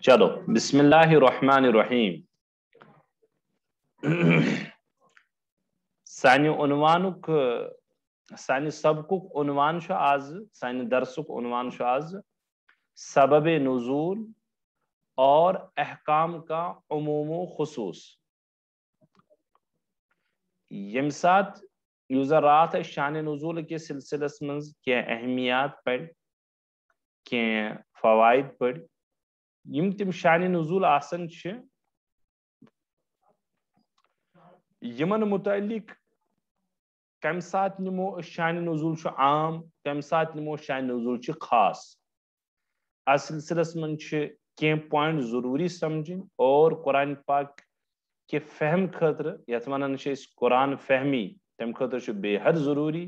چلو بسم اللہ الرحمن الرحیم سانہِ عنوانُک سانہِ سبقُک عنوان چھُ آز سانہِ درسُک عنوان چھُ آز سبب نزول اور احکام کا عموم و خصوص ییٚمہِ ساتہٕ یُس زن راتھ أسۍ شانہِ نزول کِس سلسلس منٛز کینٛہہ اہمیات پرِ کینٛہہ فوائد پرِ یِم تِم شانہِ نزول آسان چھِ یِمن متعلق کمہِ ساتہٕ نِمو أسۍ شانہِ نزول چھُ عام کمہِ ساتہٕ نِمو شانہِ نزول چھُ خاص اتھ سلسلس منٛز چھِ کینٛہہ پویِنٹ ضروٗری سمجھٕنۍ اور قرآن پاک کہِ فہم خٲطرٕ یتھ ونان چھِ أسۍ قرآن فہمی تمہِ خٲطرٕ چھُ بے حد ضروٗری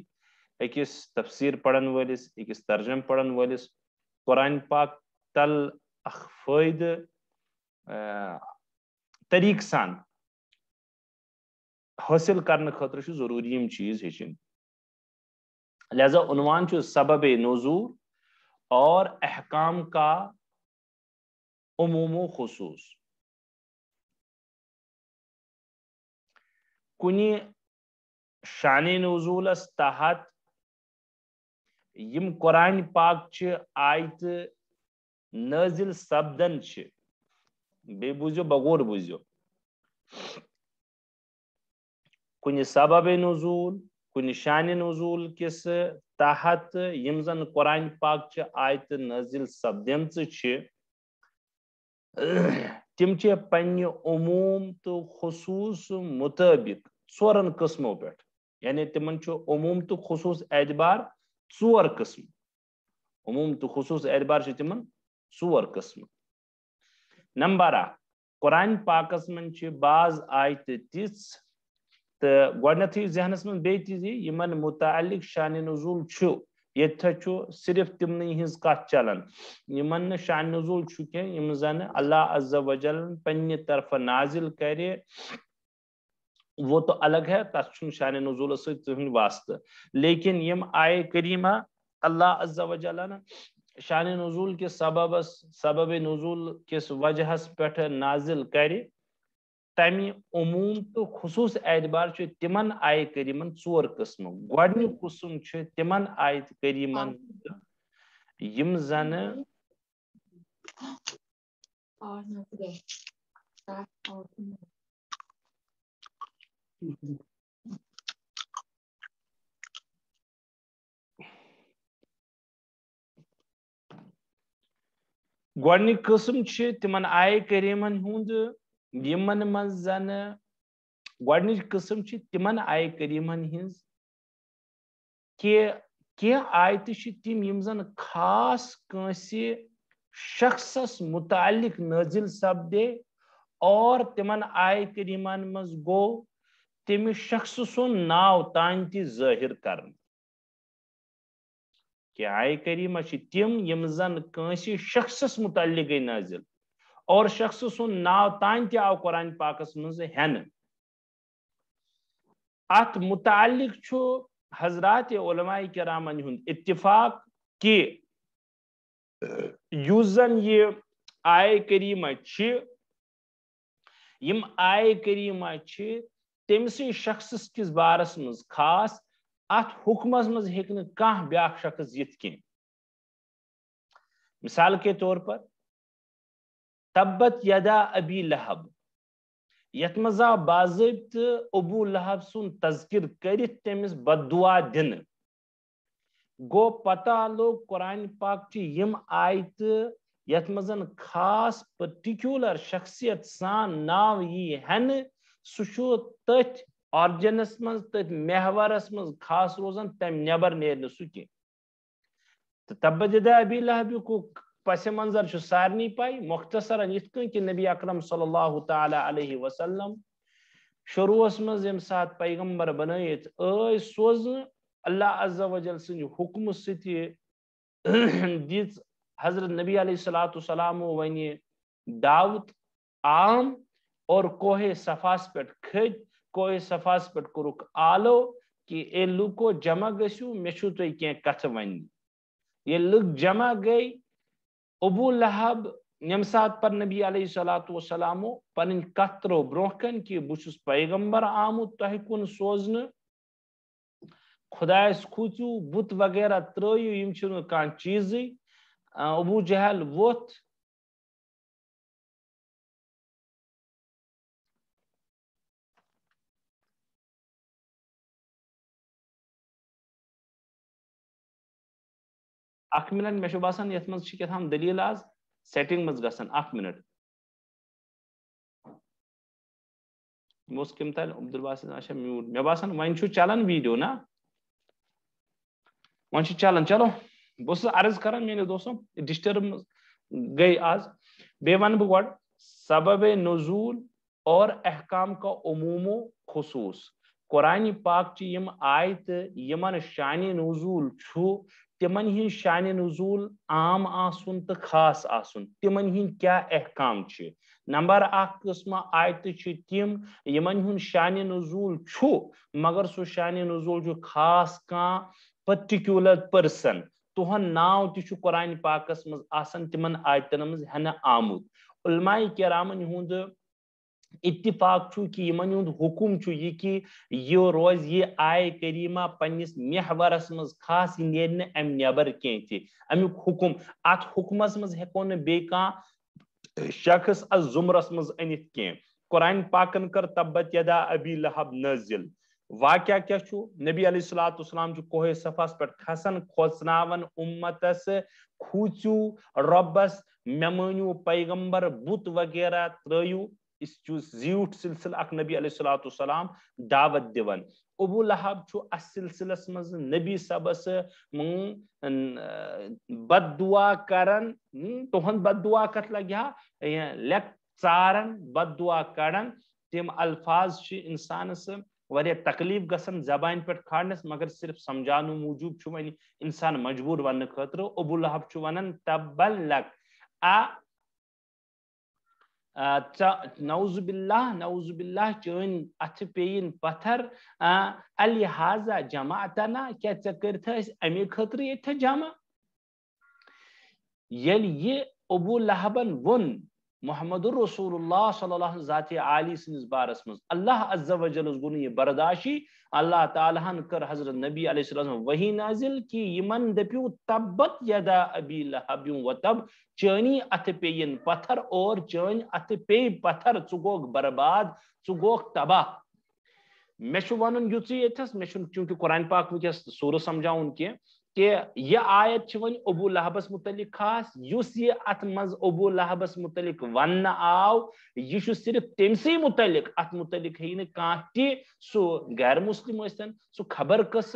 أکِس تفسیٖر پرن وٲلِس أکِس ترجم پرن وٲلِس قرآن پاک تل اکھ فٲیدٕ طریقہٕ سان حٲصِل کرنہٕ خٲطرٕ چھُ ضروٗری یِم چیٖز ہیٚچھِنۍ لہذا عنوان چھُ سبب نزول اور احکام کا عموم و خصوص کُنہِ شانہِ نزولس تحت یِم قرآن پاک چہِ آیتہٕ نٲزِل سپدان چھِ بیٚیہِ بوٗزِو بغور بوٗزِو کُنہِ سبب نزول کُنہِ شانہِ نزول کِس تحت یِم زن قرآن پاک چہِ آیتہٕ نٲزِل سپدیمژٕ چھِ تِم چھِ پننہِ عموم تہٕ خصوٗص مُطٲبق ژورن قٕسمو پٮ۪ٹھ یعنی تِمن چھُ عموم تہٕ خصوٗص اعتبار ژور قٕسم عموم تہٕ خصوٗص اعتبار چھِ تِمن ژور قٕسم نمبر اکھ قرآن پاکس منٛز چھِ بعض آیتہٕ تِژھ تہٕ گۄڈنیتھٕے ذہنس منٛز بیٚیہِ تہِ زِ یِمن متعلق شانہِ نزول چھُ ییٚتھس چھُ صرف تِمنٕے ہٕنٛز کتھ چلان یِمن نہٕ شانہِ نزول چھُ کینٛہہ یِم زن اللہ عز وجل پننہِ طرفہٕ نازل کرِ وہ تو الگ ہے تتھ چھُنہٕ شانہِ نزولس سۭتۍ کٕہٕنۍ واسطہٕ لیکن یِم آیے کریٖمہ اللہ عز وجلن شانہِ نزول کِس سبب نزول کِس وجہس پٮ۪ٹھ نازل کرِ تمہِ عموم تہٕ خصوٗص اعتبار چھُ تِمن آیہِ کریٖمن ژور قٕسم گۄڈنیُک قٕسم چھُ تِمن آیتہِ کریٖمن یِم زن گۄڈنیُک قٕسم چھِ تِمن آیہِ کریٖمن ہُنٛد یِمن منٛز زن گۄڈنِچ قٕسم چھِ تِمن آیہِ کریٖمن ہِنٛز کہِ کینٛہہ آیتہٕ چھِ تِم یِم زن خاص کٲنٛسہِ شخصس متعلق نٲزِل سپدے اور تِمن آیہِ کریٖمن منٛز گوٚو تٔمِس شخصہٕ سُنٛد ناو تانۍ تہِ ظٲہِر کرنہٕ کینٛہہ آیہِ کریٖمہ چھِ تِم یِم زن کٲنٛسہِ شخصس متعلق گٔے نٲزِل اور شخصہٕ سُنٛد ناو تانۍ تہِ آو قرآن پاکس منٛز ہٮ۪نہٕ اتھ متعلق چھُ حضرات علماء کرامن ہُنٛد اتفاق کہِ یُس زن یہِ آیہِ کریٖمہ چھِ یِم آیہِ کریٖمہ چھِ تٔمۍ سٕنٛدِ شخصس کِس بارس منٛز خاص اتھ حُکمس منٛز ہیٚکہِ نہٕ کانٛہہ بیاکھ شخص یِتھ کینٛہہ مثال کے طور پر تبت یدا ابی لہب یتھ منٛز آو باضٲبطہٕ ابوٗ لہب سُنٛد تذکِر کٔرِتھ تٔمِس بد دعا دِنہٕ گوٚو پتہ لوٚگ قرآن پاک چہِ یِم آیتہٕ یتھ منٛز خاص پٔرٹِکیوٗلر شخصیت سان ناو یی ہٮ۪نہٕ سُہ چھُ تٔتھۍ آرجنس منٛز تٔتھۍ محورس منٛز خاص روزان تمہِ نٮ۪بر نیرِ نہٕ سُہ کینٛہہ تہٕ تبت یدا ابی لہبُک پس منظر چھُ سارنٕے پاے مختصرن یِتھ کٔنۍ کہِ نبی اکرم صلی اللہ تعالیٰ علیہ وسلم شروٗعس منٛز ییٚمہِ ساتہٕ پیغمبر بنٲیِتھ ٲسۍ سوزنہٕ اللہ عز وجل سٕنٛدِ حُکمہٕ سۭتۍ دِژ حضرت نبی علیہ الصلوۃ والسلامو وۄنۍ دعوت عام اور کوہ صفاہس پٮ۪ٹھ کھٔتۍ کوہ صفاہس پٮ۪ٹھ کوٚرُکھ آلو کہِ اے لوٗکو جمع گٔژھِو مےٚ چھُو تۄہہِ کینٛہہ کتھٕ وننہِ ییٚلہِ لُکھ جمع گٔے ابو لہب یم سات پر نبی علیہ الصلوۃ والسلام پن کت ترو برونہ کن کہ بچس پیغمبر آمت تہ کن سوزن خدایس کھوچو بت وغیرہ ترٲیو یم چھنہ کانٛہہ چیزی ابو جہل ووت اخ منٹ مے باسان یت مز چھ کیتھام دلیل آز سیٹنگ مز گژھان اخ منٹ موس کم تل عبدالباسط اچھا میوٹ مے باسان وین چھو چلان ویڈیو نا ون چھ چلان چلو بس عرض کران میرے دوستوں ڈسٹرب گئی آز بے ون بہ گۄڈ سبب نزول اور احکام کا عموم و خصوص قرآن پاک چہ یم آیت یمن شان نزول چھو تمن ہند شان نزول عام آسن تو خاص آسن تمن ہند کیا احکام چھ نمبر اخ قسم آیت چھ تم یمن ہند شان نزول چھو مگر سو شان نزول جو خاص کان پرٹیکولر پرسن تہن ناو تہ قرآن پاکس مز آسان تمن آیتن مز ہنہ آمت علماء کرامن ہند اتفاق چھو کہ یمن ہند حکم چھو یہ کہ یہ روز یہ آئے کریمہ پنس محورس مز خاص نیرن ام نیبر کی تہ امیک حکم ات حکمس مز ہیکو نہ بی کان شخص از زمرس مز انت کی قرآن پاکن کر تبت یدا ابی لہب نازل واقعہ کیا چھو نبی علیہ الصلوۃ والسلام جو کوہ صفاس پر کھسن کھوژناون امتس کھوچو ربس مے مانیو پیغمبر بت وغیرہ ترٲیو اس زیوٹ سلسلہ اخ نبی علیہ الصلوۃ والسلام دعوت دیون ابو لہب چھو اس سلسلس مز نبی صبس بد دعا کرن تہند بد دعا کت لگیا لیک ژارن بد دعا کرن تم الفاظ چھ انسانس واریاہ تکلیف گژھان زبان پہ کھارنس مگر صرف سمجھانو موجوب چھ ون انسان مجبور ون خاطر ابو لہب چھ ونان تبل لک نعوذ باللہ چون اتھ پین پتھر الحاظہ جماعتنا کیا ژے کرتھ امی خاطر یہ جمع یل یہ ابو لہبن ون محمد الرسول اللہ صلی اللہ ذات عالی سنس بارس مز اللہ عز و جل گو یہ برداشی اللہ تعالیٰ ہن کر حضرت نبی علیہ السلام وہی نازل کہ یمن دپیو تبت یدا ابی لہب و تب چانی اتھ پین پتھر اور چان اتھ پی پتھر ژٕ گوکھ برباد ژٕ گوکھ تباہ مے چھ ونن یُتھے یتھس مے چھ چونکہ قرآن پاک ونکس سورہ سمجھاون کی کہ یہ آیت ون ابو لہبس متعلق خاص اس یہ ات مز ابو لہبس متعلق ون آو یہ صرف تمسی متعلق ات متعلق ہے کان تہ سو غیر مسلم ٲسۍتن سو خبر کس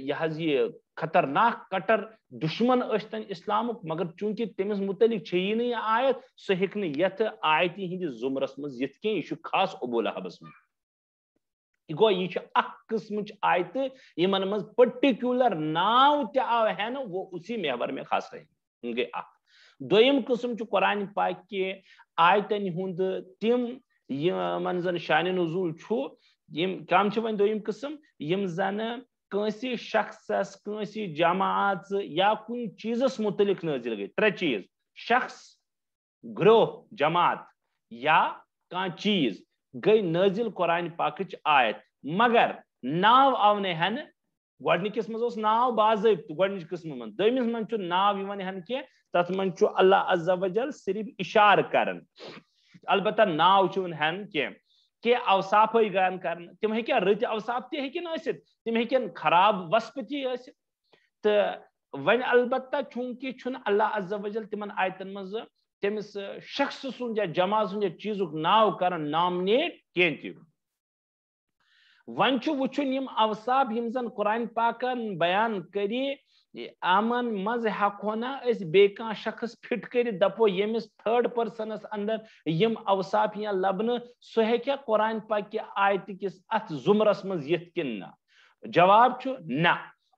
یہ خطرناک کٹر دشمن ٲسۍتن اسلامک مگر چونکہ تمس متعلق چھ یہ آیت سہ ہیکہ یتھ آیت ہندس زمرس مز یتھ کی یہ خاص ابو لہبس مز گو یہ اخ قسم آیت یمن مز پرٹیکولر ناو تہ آو ہے نا وہ اسی محور میں خاص رہے گے اخ دویم قسم قرآن پاک کے آیتن ہند تم یمن زن شان نزول چھو کم ون دویم قسم یم زن کنسی شخصس کنسی جماعت یا کن چیزس متعلق نازل گئی ترے چیز شخص گروہ جماعت یا کان چیز گئی نازل قرآن پاکچ آیت مگر ناو آو نہ ہن گۄڈنِکِس منٛز اوس ناو باضٲبطہٕ گۄڈنِچ قٕسمہٕ منٛز دوٚیمِس منٛز چھُ ناو یِوان ہن کینٛہہ تتھ منٛز چھُ اللہ عز وجل صرف اِشارٕ کران البتہ ناو چھُنہٕ ہن کینٛہہ اوصاف بیان کرنہٕ تِم ہیٚکیٛاہ رٕتۍ اوصاف تہِ ہیٚکن ٲسِتھ تِم ہیٚکن خراب وصف تہِ ٲسِتھ تہٕ وۄنۍ البتہ چوٗنٛکہِ چھُنہٕ اللہ عز وجل تِمن آیتن منٛز تٔمِس شخص سُنٛد یا جماعت سُنٛد یا چیٖزُک ناو کران نامنیٹ کینٛہہ تہِ ون چھُ وٕچھُن یِم اوصاف یِم زن قرآن پاکن بیان کری امن مز ہیکو نا أسۍ بیٚیہِ کانٛہہ شخص فٹ کٔرِتھ دپو ییٚمِس تھٲرڈ پٔرسنس اندر یِم اوصاف یا لبنہٕ سُہ ہیٚکیٛاہ قرآن پاک کہِ آیتہِ کِس اتھ زُمرس منٛز یِتھ کِنہٕ نہ جواب چھُ نہ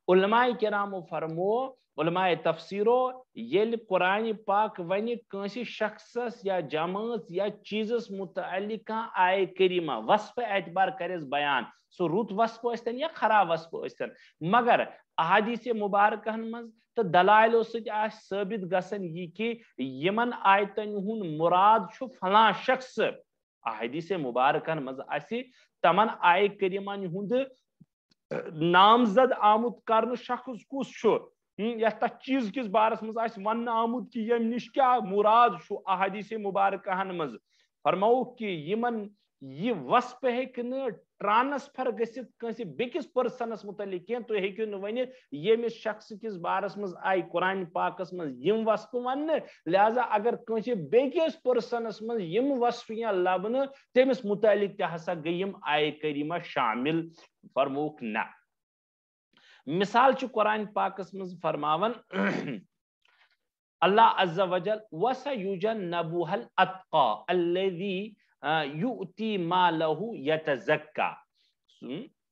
علماء کرامو فرمو علماء تفسیرو یل قرآن پاک ونی کنسی شخصس یا جماعت یا چیزس متعلق آئے کریمہ وصف اعتبار کرس بیان سو رت وصف ٲسۍتن یا خراب وصف ٲسۍتن مگر احادیث مبارکہن مز تو دلائلو سۭتۍ آسہِ ثٲبت گژھان یہ کہ یمن آیتن ہُنٛد مراد چھُ فلاں شخص احادیث مبارکہن مز آسہِ تمن آیہِ کریمن ہُنٛد نامزد آمُت کرنہٕ شخص کُس چھُ یا تتھ چیز کس بارس مز آسہِ وننہٕ آمُت کہ یم نش کیا مراد چھُ احادیث مبارکہن مز فرماو کہ یمن یہ وصف ہیکہِ نہٕ ٹرانسفر گژھِتھ کٲنٛسہِ بیٚکِس پٔرسنس متعلق کینٛہہ تُہۍ ہیٚکِو نہٕ ؤنِتھ ییٚمِس شخص کِس بارس منٛز آیہِ قرآن پاکس منٛز یِم وصفہٕ وننہٕ لہذا اگر کٲنٛسہِ بیٚکِس پٔرسنس منٛز یِم وصفہٕ یِن لبنہٕ تٔمِس متعلق تہِ ہسا گٔے یِم آیہِ کریٖمہ شامل فرمووُکھ نہ مثال چھُ قرآن پاکس منٛز فرماوان اللہ عز وجل وَسَيُجَنَّبُهَا الْأَتْقَى الَّذِي یؤتی مالہ یتزکا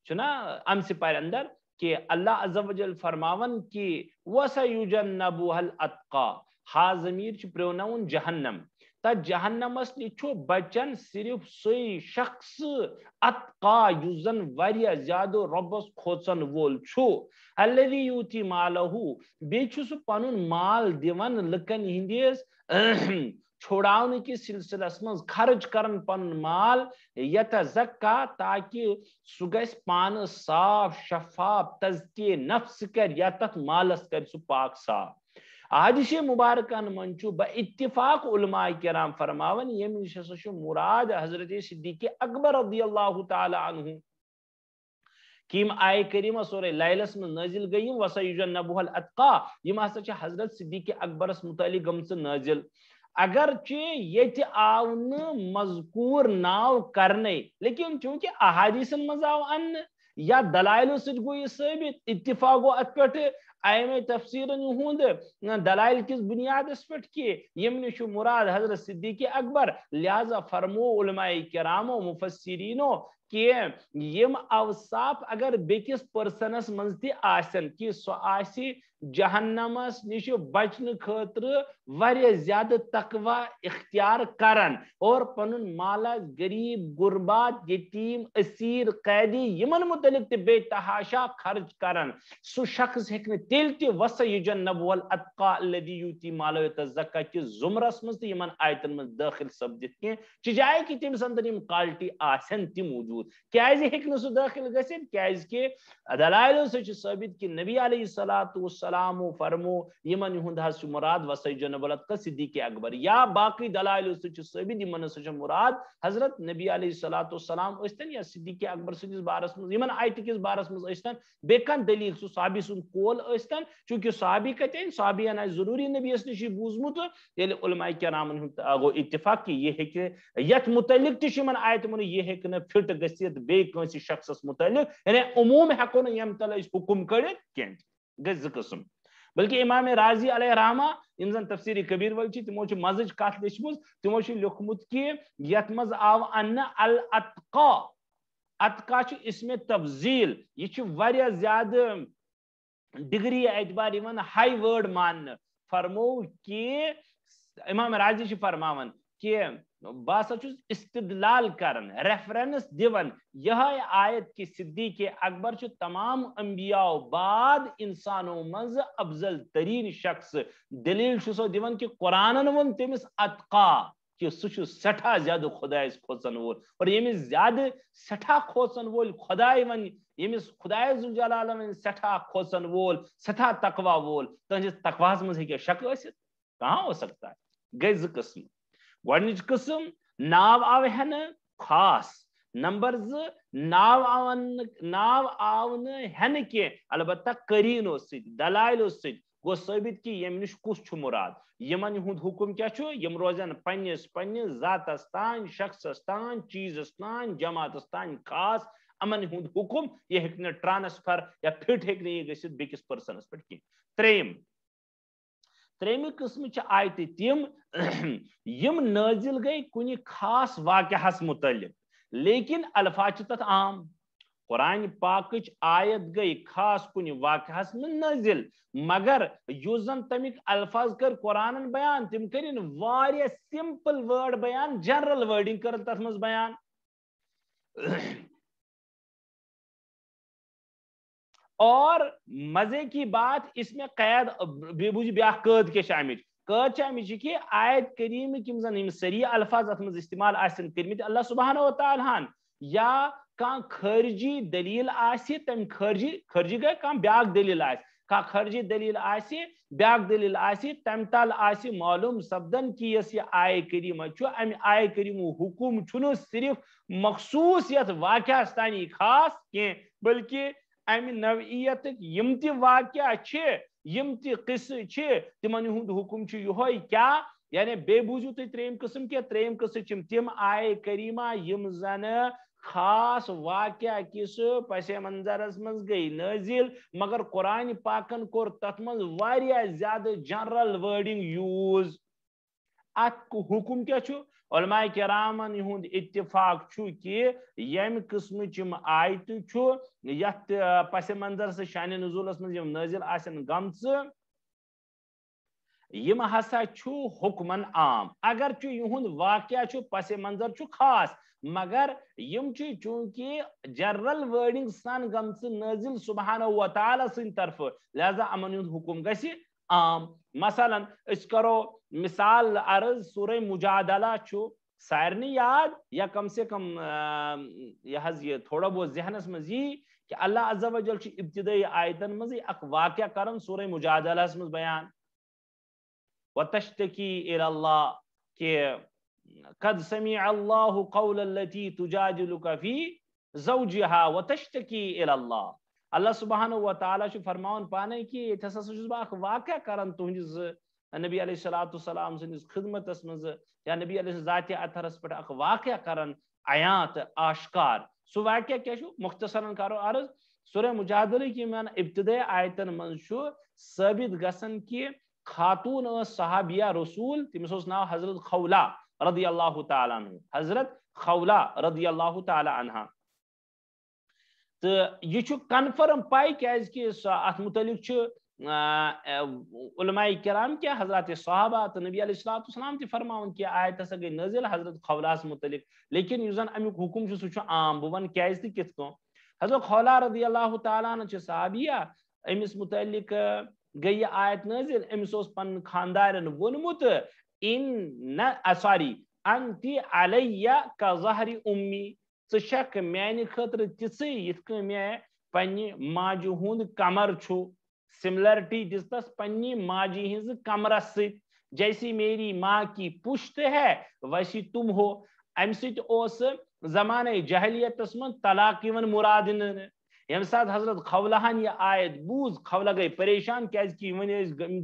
چھنا ام سے پہلے اندر کہ اللہ عز و جل فرماون کہ وَسَيُجَنَّبُهَا الْأَتْقَى ہا ضمیر چھ پروناؤن جہنم تا جہنمس نش بچن صرف سی شخص اتقا یس زن واریاہ زیادہ ربس کھوژن وول چھو الذی یؤتی مالہ بیٚیہِ چھُ سُہ پنُن مال دِوان لُکن ہندِس چھوڑاؤن کس سلسلس مز خرچ کرن پن مال یتزکا تاکہ سہ گژھِ پانہ صاف شفاف تزکیہ نفس کر یا تتھ مالس کر سہ پاک صاف احادیث مبارکن من چھُ با اتفاق علماء کرام فرماون یم نش ہسا چھُ مراد حضرت صدیق اکبر رضی اللہ تعالی عنہ کیم آئے کریمہ سورہ لیلس میں نازل گئی وَسَيُجَنَّبُهَا الْأَتْقَى یم ہسا چھِ حضرت صدیق اکبرس متعلق گمژ نازل اگرچہ یہ آو مذکور ناو کرنے لیکن چونکہ احادیثن مز آو ان یا دلائل سۭتۍ گوٚو یہ ثٲبت اتفاق گوٚو ات پٮ۪ٹھ ائمہ تفسیرن ہُنٛد دلائل کس بنیادس پٮ۪ٹھ کہ یم نش مراد حضرت صدیق اکبر لہذا فرمو علماء کرامو مفسرینو کہ یم اوصاف اگر بیکس پرسنس مز تہِ آسن کہ سو آسی جہنمس نش بچن خاطر واریاہ زیادہ تقوی اختیار کرن اور پنن مالا غریب غربات یتیم اسیر قیدی یمن متعلق تہ بے تحاشا خرچ کرن سو شخص ہیکہ تیل تہ وَسَيُجَنَّبُهَا الْأَتْقَى الَّذِي يُؤْتِي مَالَهُ يَتَزَكَّى کہ زمرس مز تہ یمن آیتن مز داخل سپدت کی جائے کہ تمس اندر یم کوالٹی آسن تہ موجود کیازِ ہیکہ نہ سہ داخل گژھِتھ کیازِ کہ دلائل سے ثابت کہ نبی علیہ الصلوۃ والسلام فرمو یمن ہند حس مراد وَسَيُجَنَّبُهَا الْأَتْقَى صدیق اکبر یا باقی دلائل سے ثابت یمن سے مراد حضرت نبی علیہ الصلوۃ والسلام استن یا صدیق اکبر سندس بارس مز یمن آیت کس بارس مز استن بیکن دلیل سہ صحابی سن کول استن چونکہ صحابی کتن صحابی ان ضروری نبی اس نش بوزمت یل علماء کرامن ہند گو اتفاق کہ یہ ہیکہ یت متعلق تہ یمن آیت من یہ ہیکہ نہ فٹ گژھِتھ بے کٲنٛسہِ شخصس متعلق یعنی عموم ہیکو نہ یم تل حکم کڑِتھ کینٛہہ گژھِ زٕ قسم بلکہ امام راضی علیہ رحمہ یم زن تفسیر کبیر ول چھ تمو چھ مزج کتھ لیچھمژ تمو چھ لیوکھمت کہ یت مز آو ان الاتقا اتقا چھ اسم تفضیل یہ چھ واریاہ زیادہ ڈگری اعتبار یوان ہائی ورڈ مان فرمو کہ امام راضی چھ فرماون کہ باسا چھس استدلال کرن ریفرنس دیون یہ آیت کہ صدیق اکبر چھ تمام انبیاء بعد انسانوں مز افضل ترین شخص دلیل چھ سو دیون کہ قرآن ون تمس اتقا کہ سہ سٹھا زیادہ خدائس کھوژن وول اور یمس زیادہ سٹھا کھوژن وول خدائے ون یمس خدائے ذوالجلال ون سٹھا کھوژن وول سٹھا تقوا وول تہندس تقواس مز ہیکہ شک ٲسِتھ کہاں ہو سکتا ہے گئی زٕ قسم گۄڈنِچ قسم ناو آو ہن خاص نمبر زٕ ناو آو نہٕ ہٮ۪نہٕ کینٛہہ البتہ قریٖنو سۭتۍ دلائلو سۭتۍ گو ثٲبت کہ یم نش کس چھ مراد یمن ہند حکم کیا چھُ یم روزن پننس ذاتس تان شخصس تان چیزس تان جماعتس تان خاص امن ہند حکم یہ ہیکہ نہ ٹرانسفر یا پھٹ ہیکہ نہ یہ گژھِتھ بیکس پرسنس پٮ۪ٹھ کینٛہہ ترٛیٚیِمہِ قٕسمہٕ چھِ آیتہٕ تِم یم نٲزِل گٔے کُنہِ خاص واقعہس متعلق لیکن الفاظ چھِ تتھ عام قرآن پاکچ آیت گئی خاص کن واقعس من نازل مگر یس زن تمیک الفاظ کر قرآن بیان تم کرن واریہ سمپل ورڈ بیان جنرل ورڈنگ کر تر مز بیان اور مزے کی بات اس میں قید بے بوجھ بیاہ قید کے شامل قید شامل کہ آیت کریم کم زن سری الفاظ ات مز استعمال آسن کرمت اللہ سبحانہ و تعالیٰ یا کان خارجی دلیل آسی تم خارجی گئے کان بیاک دلیل آسی کان خارجی دلیل آسی بیاک دلیل آسی تم تال آسی معلوم سبدن کی یہ آئے کریم چھو ام آئے کریم حکم چھنو صرف مخصوصیت واقعہ ستانی خاص کہ بلکہ ام نوعیت یم تی واقعہ چھے یم تی قصہ چھے تمن ہند حکم چھو یہ کیا یعنی بے بوجھو تی تریم قسم کے تریم قسم چم تم آئے کریمہ یم زن خاص واقعہ کس پس منظرس مز گئی نازل مگر قرآن پاکن کور تت مز واریہ زیادہ جنرل ورڈنگ یوز ات حکم کیا چھو علماء کرامن ہند اتفاق چھو کہ یم قسم چم آیت چھو یت پس منظر سے شان نزولس مز یم نازل آسن گمز یم ہسا چھو حکمن عام اگر چھو یہند واقعہ چھو پس منظر چھو خاص مگر یم چونکہ جنرل ورڈنگ سان گمس نازل سبحانہ و تعالی سن طرف لہذا امن ہند حکم گسی عام مثلا اس کرو مثال عرض سورہ مجادلہ چھو سارنی یاد یا کم سے کم یہ تھوڑا بہت ذہنس مز یہ کہ اللہ عز و جل ابتدائی آیتن مز اک واقعہ کرن سورہ مجادلہ مز بیان وتشتکی الی اللہ کہ قد سمع اللہ قول التي تجادلك في زوجها وتشتكي الى اللہ اللہ سبحانہ و تعالی چھ فرماون پانے کہ یہ تسس اخ واقعہ کرن تہنز نبی علیہ الصلوۃ والسلام سنس خدمت مز یا نبی علیہ ذات اطہرس پہ اخ واقعہ کرن آیات آشکار سو واقعہ کیا چھو مختصراً کرو عرض سورہ مجادلہ کی من ابتدائی آیتن من چھو ثابت گسن کہ خاتون صحابیہ رسول تمس اوس ناو حضرت خولہ رضی اللہ تعالیٰ عنہ حضرت خولہ رضی اللہ تعالیٰ عنہ تو یہ کنفرم پائی کیاز کہ ات متعلق علماء کرام کیا حضرات صحابہ تو نبی علیہ الصلوۃ والسلام تی فرماون کہ آیت ہسا گئی نازل حضرت خولہ متعلق لیکن یس زن امیک حکم سہ عام بہ ون کیاز تہ کت کو حضرت خولہ رضی اللہ تعالیٰ عنہ صحابیہ امس متعلق گئی آیت نازل امس اوس پن خاندارن ونمت سوری انتی علیہ کا ظہر امی ثک میانہ خاطر تیسے یت میں پنہ ماجہ ہند کمر چھو سملرٹی دس پنہ ماجی ہز کمرس ست جیسی میری ماں کی پشت ہے ویسی تم ہو ام ست زمانہ جہلیتس من طلاق مراد یم سات حضرت خولہن یہ آیت بوز خولہ گئی پریشان کیاز کہ ون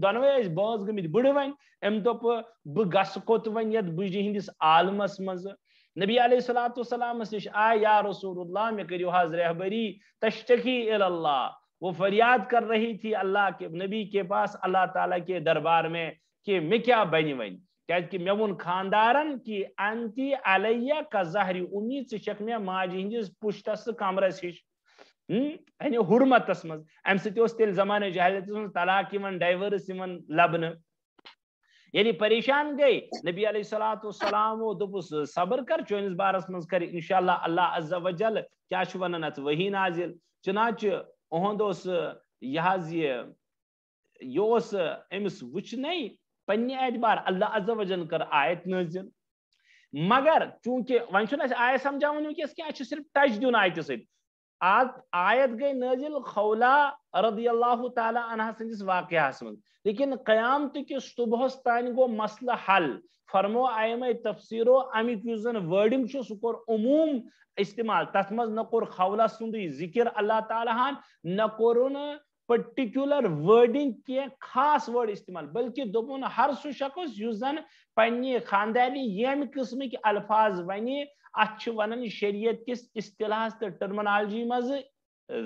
دونوے باز گمت بڑ ون ام دپ بہ گس کوت ون یت بجلی ہندس عالمس مز نبی علیہ الصلوۃ والسلام نش آئے یا رسول اللہ میں کریو حاضر رہبری تشتکی الی اللہ وہ فریاد کر رہی تھی اللہ کے نبی کے پاس اللہ تعالیٰ کے دربار میں کہ میں کیا بنی ون کیاز کہ میں ون خاندارن کہ انتی علیہ کا ظہر امید سے شک میں ماجی ہندس پشتس کمرس ہش یعنی حرمتس مز ام ست تیل زمانہ جہلیت من طلاق ڈائیورس لبن یعنی پریشان گئی نبی علیہ الصلوۃ والسلام دپس صبر کر چونس بارس مز کر انشاءاللہ اللہ عز و جل کیا ونان ات وحی نازل چنانچہ اہند یہ امس وچن پنہ اعتبار اللہ عز و جل کر آیت نازل مگر چونکہ ون آیت سمجھاون ونکس کیا صرف ٹچ دن آیت ست آیت گئی نازل خولہ رضی اللہ تعالی عنہ سندس واقعہ من لیکن قیامت کس صبحس تان گو مسئلہ حل فرمو ائمہ تفسیرو امیک یس زن ورڈنگ سہ کور عموم استعمال تت مز نہ کور خولہ سند ذکر اللہ تعالیٰ ہن نہ کورن پرٹیکولر ورڈنگ کی خاص ورڈ استعمال بلکہ دپن ہر سہ شخص یس زن پنہ خاندانی یم قسمک الفاظ ونی ات ونان شریعت کس اصطلاح تو ٹرمنالوجی مز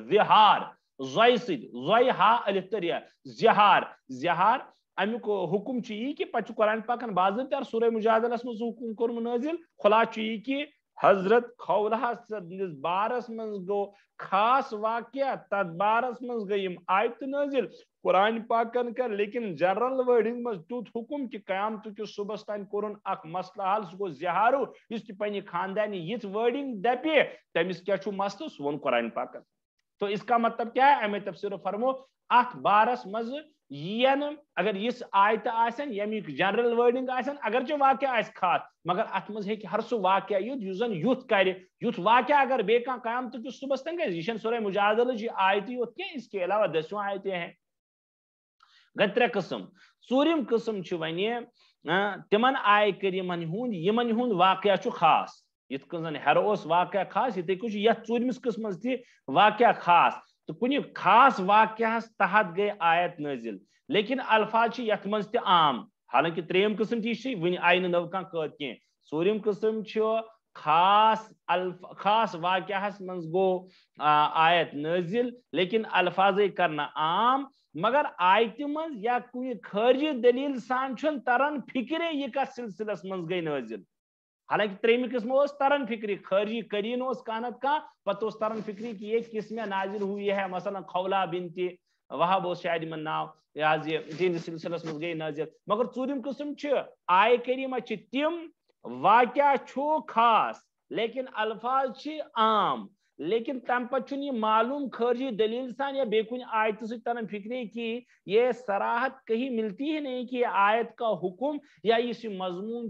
زہار زوی ست زوی ہا الف تریا زہار زہار امیک حکم یہ کہ پتہ قرآن پاکن باضابطہ سورہ مجادلہ مز حکم کورم نازل خلاصہ یہ کہ حضرت خولہ سندس بارس من گو خاص واقعہ تر بارس من گئی آیت نازل قرآن پاکن کر لیکن جنرل ورڈنگ مز تیت حکم کہ قیامت کس صبح تین کورن اخ مسئلہ حل سہ گو زہارو اس تہ پنہ خاندانی یہ ورڈنگ دپہ تمس کیا مسئلہ سہ ون قرآن پاکن. تو اس کا مطلب کیا ہے امی تفسیر فرمو ات بارس مز یہ اگر اس آیت آسن یمیک جنرل ورڈنگ آسن اگرچہ واقعہ آس خاص مگر ات مز ہیکہ ہر سہ واقعہ یت زن یت کرے یت واقعہ اگر بے کان قیامت کس صبح تن گژھِ یہ سورہ مجادلہ آیت یوت کی اس کے علاوہ 10 آیتیں ہیں. گئی 3 قسم. ژوٗرِم قسم چھ ونہ تمن آئے کریمن ہند یمن ہند واقعہ چھ خاص یت کن زن ہر اس واقعہ خاص یتھے کن یتھ ژوٗرمِس قسمس تہ واقعہ خاص تو کنہ خاص واقعہ تحت گئی آیت نازل لیکن الفاظ یتھ من تہ عام حالانکہ 3یم قسم تہ ون آئی نو کان قید کی. ژوٗرِم قسم خاص واقعہ من گو آیت نازل لیکن الفاظ کرنا عام مگر آیت من یا کن خارجی دلیل سان چھن تران فکرے یہ کس سلسلس من گئی نازل. حالانکہ 3 قسم اس تران فکری خارجی قرین اس کانت کا پتہ اس تران فکری کہ یہ قسم نازل ہوئی ہے مثلا خولہ بنت وہاب اس شاید من ناو یہ سلسلس من گئی نازل. مگر 4م قسم آئے کریمہ تم واقعہ چھو خاص لیکن الفاظ عام لیکن تم پتہ یہ معلوم خارجی دلیل سان یا بے کن آیت سے تران فکری کی یہ صراحت کہیں ملتی ہی نہیں کہ یہ آیت کا حکم یا اس مضمون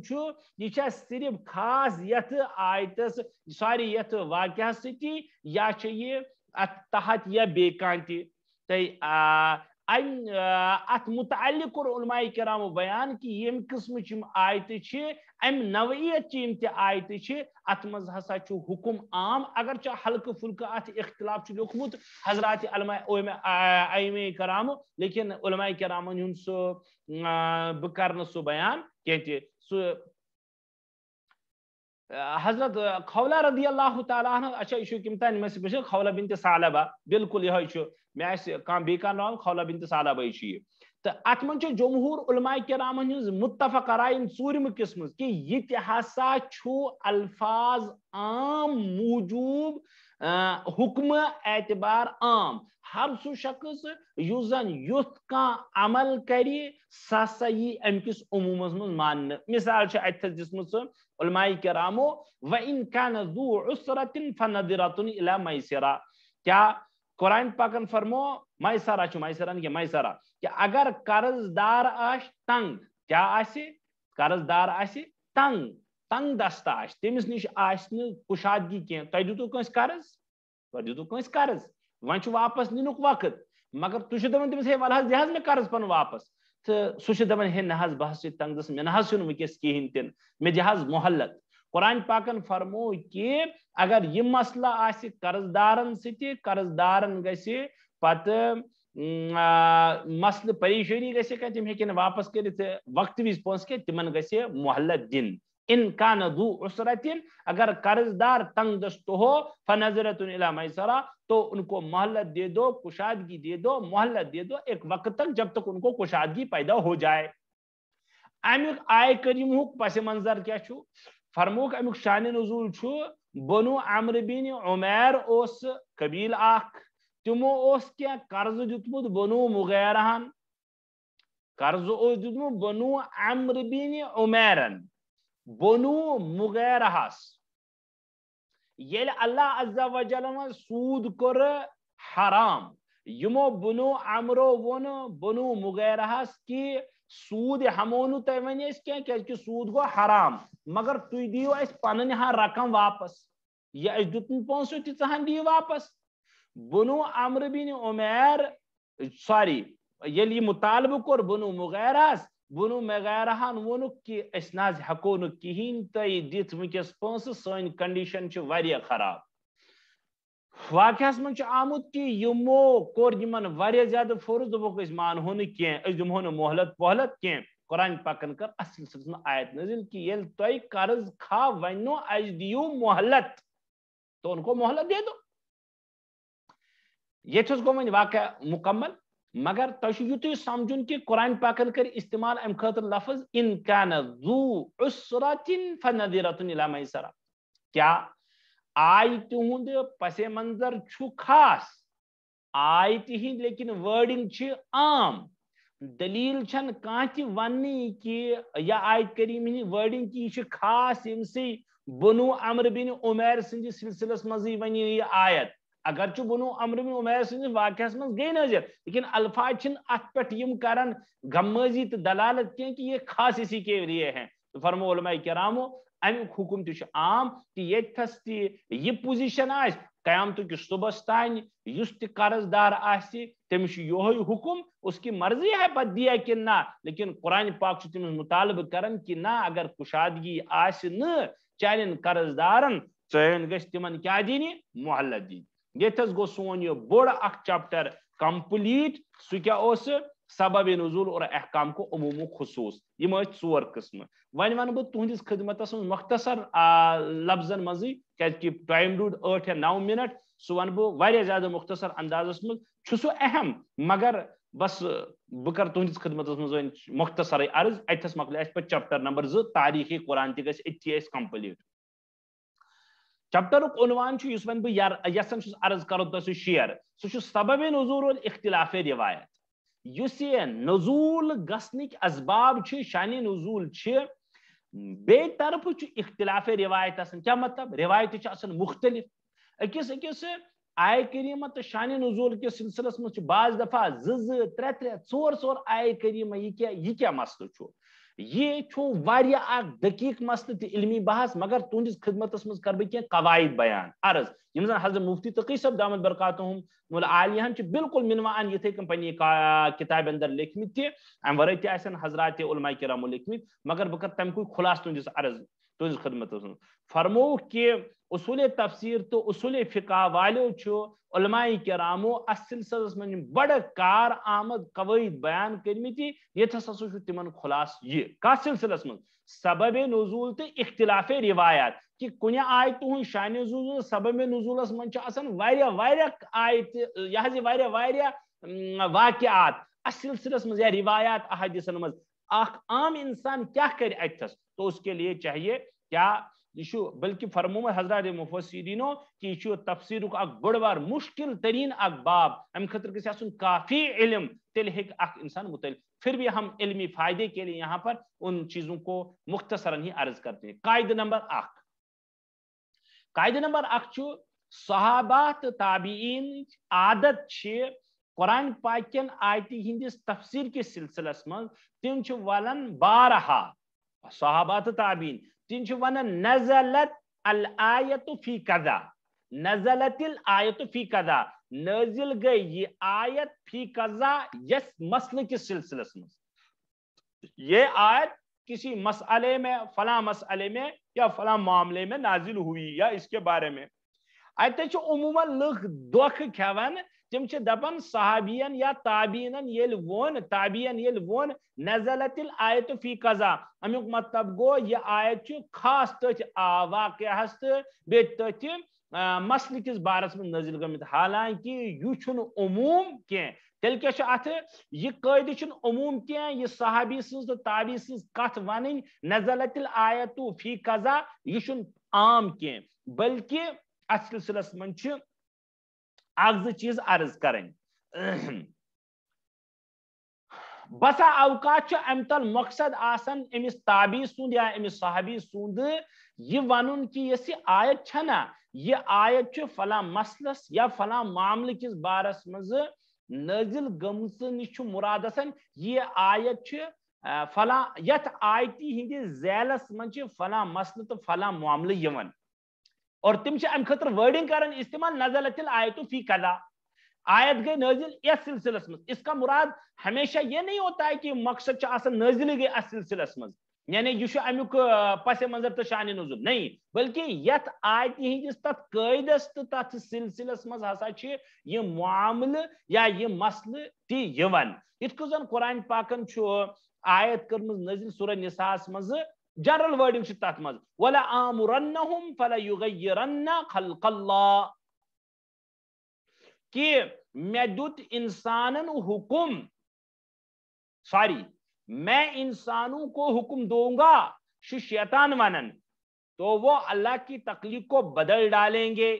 یہ صرف خاص یت آیت ساری یت واقعہ ستی یا یہ تحت یا بے کانتی. ات متعلق کور علماء کرام بیان کہ یم قسم چم آیت ام نوعیت چم تہ آیت ات مز ہسا حکم عام اگرچہ ہلکہ پھلکہ ات اختلاف لیکھمت حضرات ائمہ کرام لیکن علماء کرام ہند سہ بہ کر سہ بیان کی حضرت خولہ رضی اللہ تعالیٰ عنہ اچھا یہ کم تین میں خولہ بنت ثعلبہ بالکل یہ میں بی نام خولہ بنت ثعلبہ یہ تو ات من جمہور علماء کرام ہز متفق رائے 4م قسم کہ یہ ہسا الفاظ عام موجود حکم اعتبار عام ہر سہ شخص یس زن یت کان عمل کری سہ ہسا یہ ام کس عمومس من مان. مثال ات دسمت علماء کرامو وَإِن كَانَ ذُو عُسْرَةٍ فَنَظِرَةٌ إِلَى مَيْسَرَةٍ کیا قرآن پاکن فرمو میسرہ کہ میسرہ کہ اگر قرض دار آش تنگ کیا آسی قرض دار آسی تنگ دست آش تمس نش آس کشادگی کی تہ دیتو کنس قرض ون واپس نینک وقت مگر تھی دپان تمس ہے ول دہ میں قرض پن واپس تو سہ دپان ہے نہ بہ تنگ دس مے نہ ونکس کہین تن مے دہ محلت. قرآن پاکن فرمو کہ اگر یہ مسئلہ آسی قرض دارن ستی قرض دارن گژھِ پتہ مسئلہ پریشانی گژھِ کہ تم ہیکن واپس کرت وقت وز پونس کہ تمن گژھِ محلت دن. ان کان ذو عسرۃ اگر قرض دار تنگ دست ہو فنظرۃ الی میسرہ تو ان کو مہلت دے دو کشادگی دے دو مہلت دے دو ایک وقت تک جب تک ان کو کشادگی پیدا ہو جائے. امیک آئے کریم پس منظر کیا چھو فرموک امیک شان نزول چھو بنو عمرو بن عمیر اس قبیل اخ تمو اس کیا قرض دیتمت بنو مغیرہن قرض اس دیتمت بنو عمرو بن عمیرن بنو مغیرہس یل اللہ عز و جل سود کر حرام یمو بنو عمرو ون بنو مغیرہس کی سود ہمونو تہ ون کہ سود گو حرام مگر تھی دیو اس پنن ہاں رقم واپس یہ اس دتن پونسو تہ ژہن دیو واپس. بنو عمرو بن عمیر سوری یل یہ مطالبہ کور بنو مغیرہس بنو مغیرہن وونک کہ اس ناز ہکو نہ کہین تہ دت ونکس پونس سن کنڈیشن چھ واریاہ خراب. واقعس من آمت کہ یمو کور یمن واریاہ زیادہ فورس دپوک اس مانہو نہ کی اس دمہو نہ مہلت پہلت کی. قرآن پاکن کر اصل سلسلہ آیت نازل کہ یل تہ قرض کھا ونو اس دیو مہلت تو ان کو مہلت دے دو. یہ چھس گو ون واقعہ مکمل مگر تہ یوتھے سمجھن کہ قرآن پاکن کر استعمال ام خاطر لفظ ان کان ذو عسرۃ فنظرۃ الی میسرہ کیا آیت ہند پس منظر خاص آیت ہند لیکن ورڈنگ عام دلیل چھن کانتی ونی کہ یا آیت کریم ہند ورڈنگ کی یہ خاص یم سی بنو عمرو بن عمیر سند سلسلس مزی ونی یہ آیت اگرچہ بنو عمرو بن عمیر سند واقعہ من گئی نظر لیکن الفاظ چھن ات پہ کرن غمازی تو دلالت کی کہ یہ خاص اسی کے لیے ہیں. تو فرمو علماء کرامو امیک حکم تہ عام کہ یتھس تہ یہ پوزیشن آس قیامت کس صبح تان اس تہ قرض دار آسی تمس یہ حکم اس کی مرضی ہے پتہ دیا کہ نہ لیکن قرآن پاک تمس مطالبہ کرن کہ نہ اگر کشادگی آس نہ چانین قرض دارن چین گھ تمن کیا دینی مہلت دینی. یتھس گو سون یہ بوڑ اخ چیپٹر کمپلیٹ سہ کیا سبب نزول اور احکام کو عموم و خصوص یہ ژور قسم. ون ون بہ تہندس خدمتس من مختصر لفظن مزی کہ ٹائم روٗد 8 یا 9 منٹ سہ ون بہ واریاہ زیادہ مختصر اندازس من سہ اہم مگر بس بہ کر تہندس خدمتس من مختصر عرض اتھس مکلے اس پہ چیپٹر نمبر 2 تاریخ قرآن تہ گژھِ اتھی اس کمپلیٹ. چیپٹر عنوان اس ون بہ یسن عرض کرو تہ شیئر سہ سبب نزول اور اختلاف روایت. اس یہ نزول گسنک اسباب شان نزول بے طرف اختلاف روایت آسان. کیا مطلب روایت مختلف اکس اکس آئے کریمہ تو شان نزول کے سلسلس من بعض دفعہ ترے ژور آئے کریمہ یہ کیا مسئلہ یہ اخ دقیق مسئلہ تہ علمی بحث مگر تہندس خدمتس من کر بہ قواعد بیان عرض یم زن حضرت مفتی تقی صاحب دامت برکاتہم عالیہ بالکل منوان یتھے کن پنہ کتاب اندر لیکھمت تہ ام ورٲے تہ آسن حضرات علماء کرامو لیکھمت مگر بہ کر تم کوئی خلاصہ تہندس عرض تہندس خدمتس من فرمو کہ اصول تفسیر تو اصول فقہ والو علماء کرامو اس سلسلس من بڑ کار آمد قواعد بیان کرمت یہ ہسا تمن خلاص یہ کس سلسلس من سبب نزول تو اختلاف روایات کہ کنہ آیت تہند شان نزول سبب نزولس من واریاہ آیت یہ واریاہ واقعات اس سلسلس من یا روایات احادیثن من اخ عام انسان کیا کر اتھس تو اس کے لیے چاہیے کیا یہ بلکہ فرمو حضرات مفسرینو کہ یہ تفسیر اخ بڑ بار مشکل ترین اخ باب ام خاطر گژھِ آسن کافی علم تیل ہیک اخ انسان متعلق. پھر بھی ہم علمی فائدے کے لیے یہاں پر ان چیزوں کو مختصراً ہی عرض کرتے ہیں. قاعدہ نمبر 1 صحابات تابعین عادت قرآن پاکن آیتی ہندس تفسیر کے سلسلس من تم ولن بارہا صحابات تابعین تم ونان نزلت الآیت فی کذا نزلت الآیت فی کذا نازل گئی یہ آیت فی کذا یس مسئلے کے سلسلس میں یہ آیت کسی مسئلے میں فلاں مسئلے میں یا فلاں معاملے میں نازل ہوئی یا اس کے بارے میں. اتھ عموماً لوگ دھوکہ کھیوان تم دپان صحابین یا تابعین یل وون نزلت الآیت فی قضا امیک مطلب گو یہ آیت خاص تتھ واقعہ بی تتھ مسئلہ کس بارس میں نازل گمت حالانکہ یہ عموم کی تیل کیا ات یہ قاعدہ عموم کی یہ صحابی سن تو تابعی سن کت ون نزلت الآیت فی قضا یہ عام کی بلکہ ات سلسلس من اخ چیز عرض کریں. بسا اوقات ام تل مقصد آسان امس تابعی سند یا امس صحابی سند یہ ون کہ یہ آیت چھنا یہ آیت فلاں مسلس یا فلاں معاملہ کس بارس مز نازل گمت نش مراد یہ آیت فلاں یت آیتی ہندس ذیلس من فلاں مسلہ تو فلاں معاملہ یون اور تم ام خاطر ورڈنگ کرن استعمال نزلت الآیت فی کذا آیت گئی نازل اس سلسلس من. اس کا مراد ہمیشہ یہ نہیں ہوتا ہے کہ مقصد آسان نازل گئی اس سلسلس من یعنی یہ امیک پس منظر تو شان نزول نہیں بلکہ یت آیت ہندس تت قاعدس تو تت سلسلس مز ہسا یہ معاملہ یا یہ مسئلہ تی یون یت کو زن قرآن پاکن آیت کرمز نازل سورہ نساء مز جنرل ورڈنگ تت مز ولا آمرنہم فلا یغیرن خلق اللہ کہ میں دت انسانن حکم میں انسانوں کو حکم دوں گا شیطان ونن تو وہ اللہ کی تخلیق کو بدل ڈالیں گے.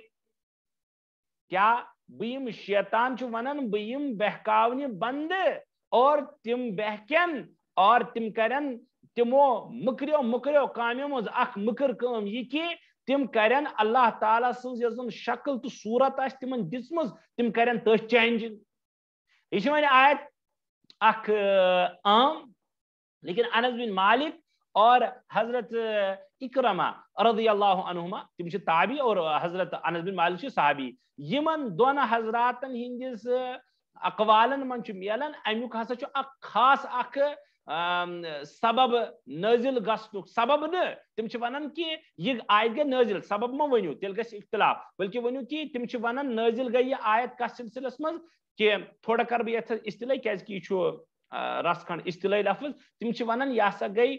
کیا بیم شیطان چھ ونان بیم بہکاونی بند اور تم بہکن اور تم کرن تمو مکریو کامیو مز اخ مکر کام یہ کہ تم کرن اللہ تعالیٰ سن یزن شکل تو صورت آس تمن دسمز تم کرن تہ چینج. یہ ون آیت اخ عام لیکن انس بن مالک اور حضرت اکرمہ رضی اللہ عنہما تم تابعی اور حضرت انس بن مالک صحابی یمن دون حضراتن ہندس اقوالن من ملان امیک ہسا اخ خاص اخ سبب نازل گھنک سبب نا تم ونان کہ یہ آیت گئی نازل سبب ما ونیو تیل گھس اختلاف بلکہ ونیو کہ تم ونان نازل گئی یہ آیت کس سلسلس مز کہ تھوڑا کر بہ یہ اصطلاح کیازِ کہ یہ رس کھنڈ اصطلاحی لفظ تم ونان یہ ہسا گئی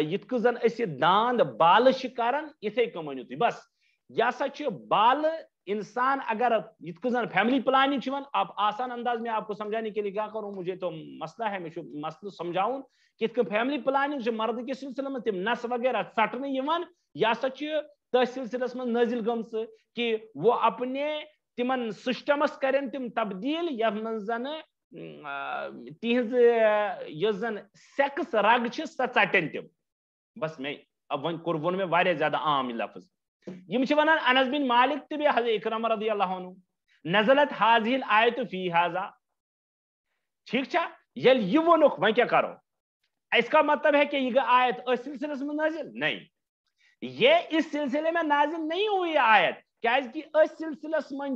یت کن زن اس داند بال کران اتھے کن ونیو تھی بس یہ ہسا بال انسان اگر یت کن زن فیملی پلاننگ اب آسان انداز میں آپ کو سمجھانے کے لیے کیا کروں مجھے تو مسئلہ ہے میں مسئلہ سمجھاؤں کہ فیملی پلاننگ مرد کے سلسلے میں تم نس وغیرہ ژٹنے یہ ہسا تس سلسلس من نازل گمس کہ وہ اپنے تمن سسٹمس کرن تم تبدیل یتھ من زن تہذ یس زن سیکس رگ سہ ژٹن تم بس میں اب ون میں واریاہ زیادہ عام یہ لفظ یم ونان انس بن مالک تہ حضرت اکرمہ رضی اللہ عنہ نزلت هذه الآیت فی هذا. ٹھیک چھا یل یہ ونک وۄنۍ کیا کرو اس کا مطلب ہے کہ یہ آیت اس سلسلے میں نازل نہیں یہ اس سلسلے میں نازل نہیں ہوئی آیت کیاز کہ اس سلسلس من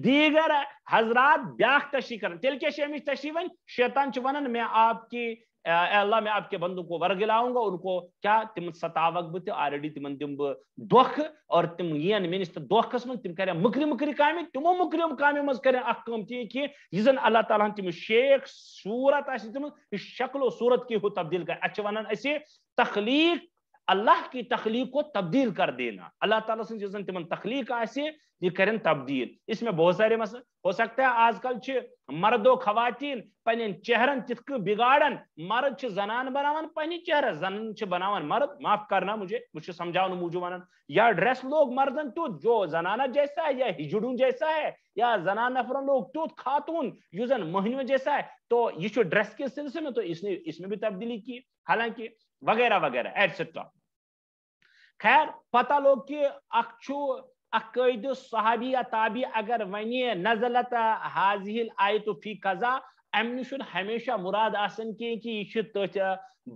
دیگر حضرات بیاکھ تشریح کرن تیل کیا امچ تشریح ون شیطان ونان میں آپ کی اللہ میں آپ کے بندوں کو ورگلاؤں گا ان کو کیا تم ستاوک بہ آلریڈی تمن دم بہ دھوکہ اور تم ین میس دھوکھس من تم کریں مکری کامہ تمو مکریو کامو مز کریں اخ کام کہ یہ زن اللہ تعالیٰ تم شیخ صورت تم شکل و صورت کی ہو تبدیل کر اچھا ونان اسے تخلیق اللہ کی تخلیق کو تبدیل کر دینا اللہ تعالیٰ سن جس تمن تخلیق آسے یہ کرن تبدیل. اس میں بہت سارے مسئلے ہو سکتا ہے آج کل مرد و خواتین پن چہرن تک بگاڑن مرد زنان بناوان پنہ چہرہ زنان بناوان مرد معاف کرنا مجھے سمجھاؤ موجود ونان یا ڈریس لوگ مردن تیوت جو زنانہ جیسا ہے یا ہجڑوں جیسا ہے یا زنان نفرن لوگ تیوت خاتون جو زن مہنیوں جیسا ہے تو یہ ڈریس کے سلسلے میں تو اس میں بھی تبدیلی کی حالانکہ وغیرہ وغیرہ ایٹسٹرا. خیر پتہ لوگ کہ قید صحابی یا تابی اگر ونی نزلت هذه الآیت فی قضا ام نش ہمیشہ مراد آسن کہ یہ تتھ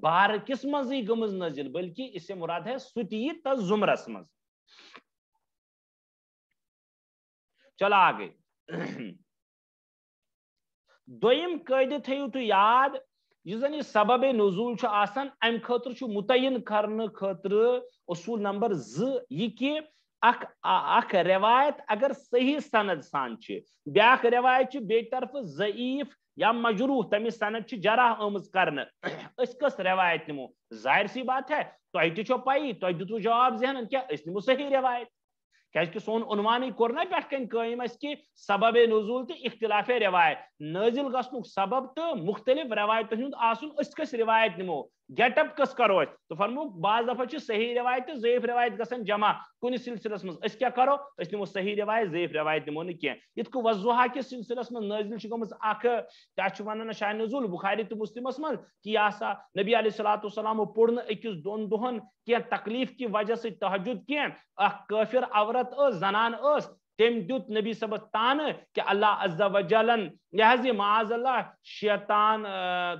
بار کس مز گمز نازل بلکہ اس سے مراد ہے ستی تس زمرس مز. چلو آگے دویم قید تھیو تو یاد یہ زن یہ سبب نزول آسان ام خاطر متعین کرنے خاطر اصول نمبر 2 یہ کہ اخ روایت اگر صحیح سند سان بیاکھ روایت بے طرف ضعیف یا مجروح تمس سند جرح آمز کرنے اس کس روایت نمو ظاہر سی بات ہے تہ تہ پائی تہ دتو جواب ذہن کیا اس نمو صحیح روایت کہ سون عنوان کور نا پہ کن قائم کہ سبب نزول تو اختلاف روایت نازل گھنک سبب تو مختلف روایت ہند آسن اس کس روایت نمو گیٹ اپ کس کرو تو فرمو بعض دفعہ صحیح روایت تو ضعیف روایت گھن جمع کن سلسلس مز کیا کرو اس نمو صحیح روایت ضعیف روایت نمو نا کی یت کو وضحا کس سلسلس مز نازل گمز اخ کیا ونان شاہ نزول بخاری تو مسلمس مز کہ آسا نبی علیہ الصلوۃ والسلام پور اکس دون دہن کی تکلیف کی وجہ سے تہجد کی اخ کافر عورت زنان تم دیت نبی صبس تان کہ اللہ عز و جلن لہذا معاذ اللہ شیطان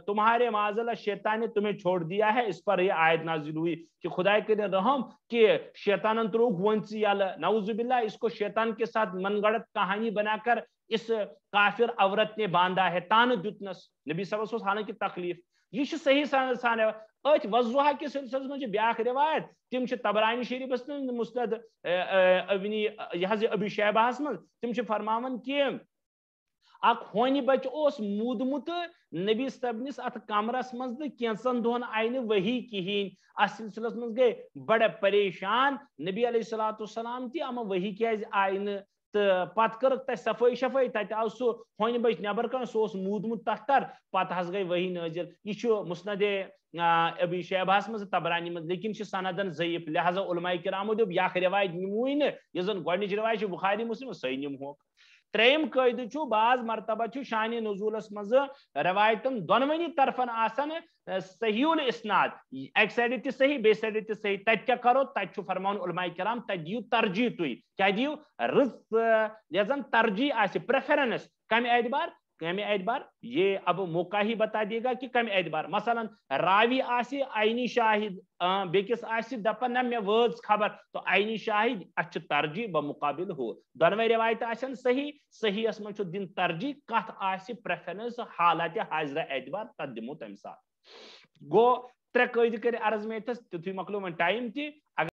تمہارے معاذ اللہ شیطان نے تمہیں چھوڑ دیا ہے. اس پر یہ آیت نازل ہوئی کہ خدا کرے رحم کہ شیطان تروک ونسی نعوذ باللہ اس کو شیطان کے ساتھ من گڑت کہانی بنا کر اس کافر عورت نے باندھا ہے تان دیتنس نبی صبس حالانکہ تکلیف یہ صحیح سان ات وضحا کے سلسلس میں بیاکھ روایت تم طبرانی شریفس مسند ابی شیبہس من تم فرماون کہ اخ ہونی بچ مودمت نبی صبنس ات کمرس مز تو کینچن دہن آئی وحی کہین اس سلسلس مز گئی بڑا پریشان نبی علیہ الصلوۃ والسلام تہ اما وحی کیاز آئی تو پتہ کرک تہ صفائی شفائی تتہ آو سہ ہونہ بچ نبر کن سہ مودمت تتھ تر پتہ حظ گئی وحی نازل یہ مسند ابی شیبہس مز تبرانی مز لیکن سندن ضعیف لہذا علماء کرامو دوپ یہ روایت نموی نا یہ زن گۄڈنچ روایت بخاری مسلم سہ نمہوک تریم قاعدہ بعض مرتبہ شان نزولس مز روایتن دونونی طرفن آسان صحیح الاسناد ایک سائڈ تہ صحیح بیس سائڈ تہ صحیح تت کیا کرو تت فرمان علماء کرام تت دیو ترجیح تھی کیا دیو رز یا زن ترجیح آسہ پریفرنس کم اعتبار یہ اب موقع ہی بتا دے گا کہ کم اعتبار مثلا راوی آسہ عینی شاہد بیکس آسہ دپن نہ مے وٲژ خبر تو عینی شاہد اتھ ترجیح بمقابل ہو دونوے روایت آسن صحیح صحیحس من دن ترجیح کت آسہ پریفرنس حالات حاضرہ اعتبار تت دمو تمہ سات گو ترے قاعدہ کر عرض میں تھی مکلو ٹائم تہ